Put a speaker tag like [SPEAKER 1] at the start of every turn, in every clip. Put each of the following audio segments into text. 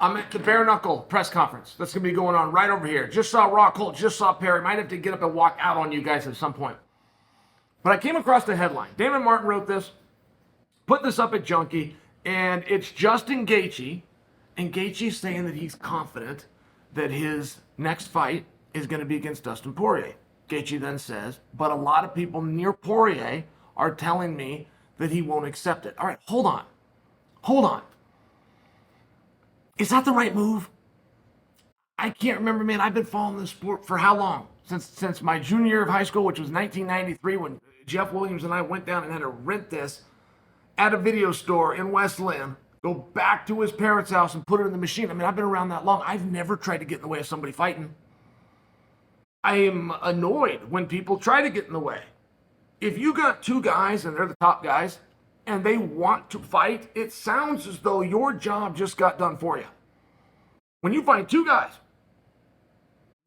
[SPEAKER 1] I'm at the bare knuckle press conference that's going to be going on right over here. Just saw Raw Colt, just saw Perry. Might have to get up and walk out on you guys at some point. But I came across the headline. Damon Martin wrote this, put this up at Junkie, and it's Justin Gaethje. And Gaethje's saying that he's confident that his next fight is going to be against Dustin Poirier. Gaethje then says, but a lot of people near Poirier are telling me that he won't accept it. All right, hold on. Hold on. Is that the right move? I can't remember, man. I've been following this sport for how long? Since my junior year of high school, which was 1993, when Jeff Williams and I went down and had to rent this at a video store in West Lynn, go back to his parents' house and put it in the machine. I mean, I've been around that long. I've never tried to get in the way of somebody fighting. I am annoyed when people try to get in the way. If you got two guys and they're the top guys and they want to fight, it sounds as though your job just got done for you. When you find two guys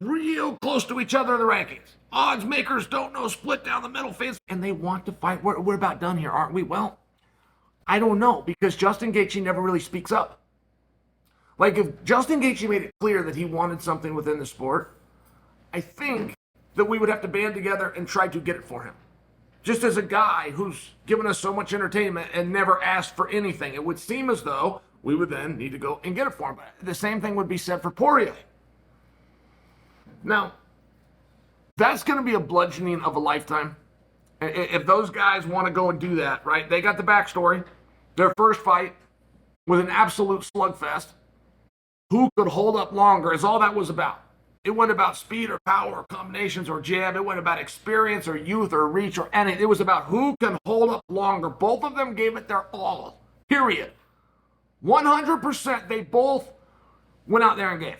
[SPEAKER 1] real close to each other in the rankings, odds makers don't know, split down the middle phase, and they want to fight, we're about done here, aren't we? Well, I don't know, because Justin Gaethje never really speaks up. Like, if Justin Gaethje made it clear that he wanted something within the sport, I think that we would have to band together and try to get it for him. Just as a guy who's given us so much entertainment and never asked for anything, it would seem as though we would then need to go and get it for him. But the same thing would be said for Poirier. Now, that's going to be a bludgeoning of a lifetime. If those guys want to go and do that, right? They got the backstory. Their first fight was an absolute slugfest. Who could hold up longer is all that was about. It wasn't about speed or power or combinations or jab. It wasn't about experience or youth or reach or anything. It was about who can hold up longer. Both of them gave it their all, period. 100%, they both went out there and gave.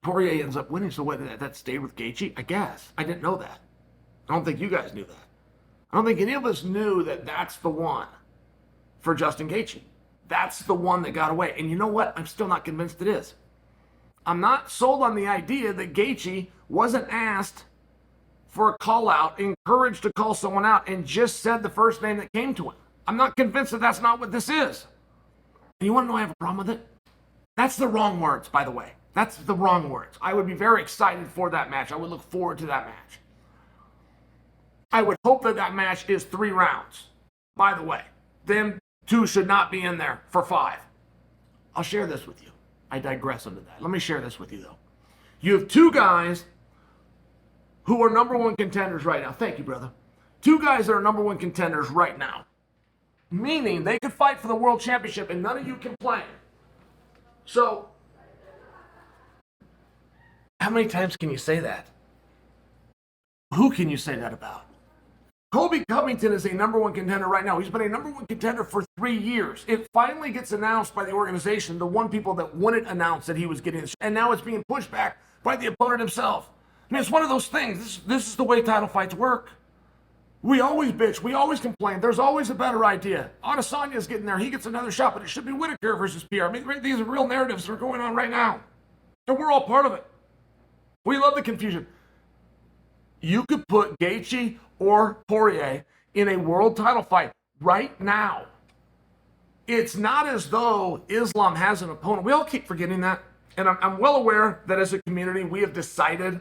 [SPEAKER 1] Poirier ends up winning, so what, that stayed with Gaethje? I guess. I didn't know that. I don't think you guys knew that. I don't think any of us knew that that's the one for Justin Gaethje. That's the one that got away. And you know what? I'm still not convinced it is. I'm not sold on the idea that Gaethje wasn't asked for a call out, encouraged to call someone out, and just said the first name that came to him. I'm not convinced that that's not what this is. And you want to know I have a problem with it? That's the wrong words, by the way. That's the wrong words. I would be very excited for that match. I would look forward to that match. I would hope that that match is 3 rounds. By the way, them two should not be in there for 5. I'll share this with you. I digress into that. Let me share this with you, though. You have 2 guys who are number 1 contenders right now. Thank you, brother. 2 guys that are number 1 contenders right now. Meaning they could fight for the world championship and none of you can play. So, how many times can you say that? Who can you say that about? Colby Covington is a number 1 contender right now. He's been a number 1 contender for 3 years. It finally gets announced by the organization, the one people that wouldn't announce that he was getting this, and now it's being pushed back by the opponent himself. I mean, it's one of those things. This is the way title fights work. We always bitch. We always complain. There's always a better idea. Adesanya's getting there. He gets another shot, but it should be Whitaker versus PR. I mean, these are real narratives that are going on right now, and we're all part of it. We love the confusion. You could put Gaethje or Poirier in a world title fight right now. It's not as though Islam has an opponent. We all keep forgetting that. And I'm well aware that as a community, we have decided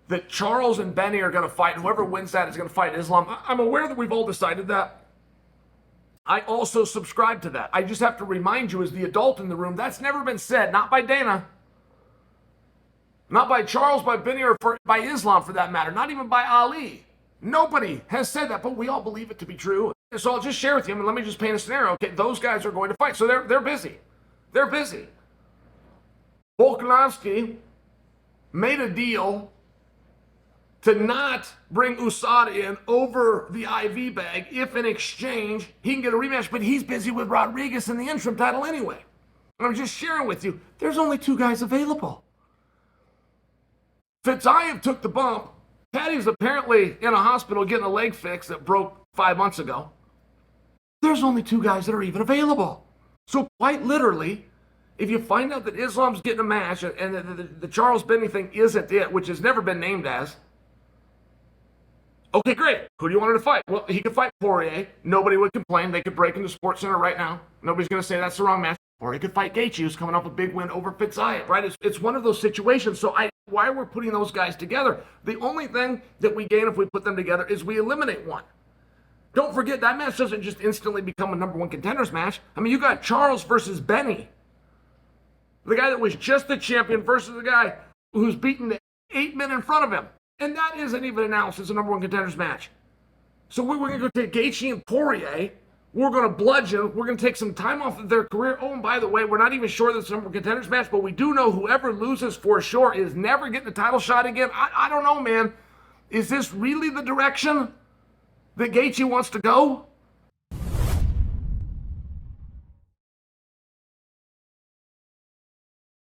[SPEAKER 1] that Charles and Benny are going to fight. Whoever wins that is going to fight Islam. I'm aware that we've all decided that. I also subscribe to that. I just have to remind you as the adult in the room, that's never been said, not by Dana. Not by Charles, by Benny, or by Islam for that matter. Not even by Ali. Nobody has said that, but we all believe it to be true. So I'll just share with you, and let me just paint a scenario. Okay, those guys are going to fight. So they're busy. They're busy. Volkanovski made a deal to not bring USADA in over the IV bag if in exchange he can get a rematch, but he's busy with Rodriguez in the interim title anyway. And I'm just sharing with you, there's only 2 guys available. Fitzayev took the bump. Patty's apparently in a hospital getting a leg fix that broke 5 months ago. There's only 2 guys that are even available. So quite literally, if you find out that Islam's getting a match and the Charles Benny thing isn't it, which has never been named as, okay, great. Who do you want him to fight? Well, he could fight Poirier. Nobody would complain. They could break into Sports Center right now. Nobody's going to say that's the wrong match. Or he could fight Gaethje, who's coming off a big win over Fitziah, right? It's one of those situations. So why we're putting those guys together, the only thing that we gain if we put them together is we eliminate one. Don't forget, that match doesn't just instantly become a number one contenders match. I mean, you got Charles versus Benny. The guy that was just the champion versus the guy who's beaten the 8 men in front of him. And that isn't even announced as a number one contenders match. So we're going to go take Gaethje and Poirier. We're going to bludgeon. We're going to take some time off of their career. Oh, and by the way, we're not even sure this number one contenders match, but we do know whoever loses for sure is never getting a title shot again. I don't know, man. Is this really the direction that Gaethje wants to go?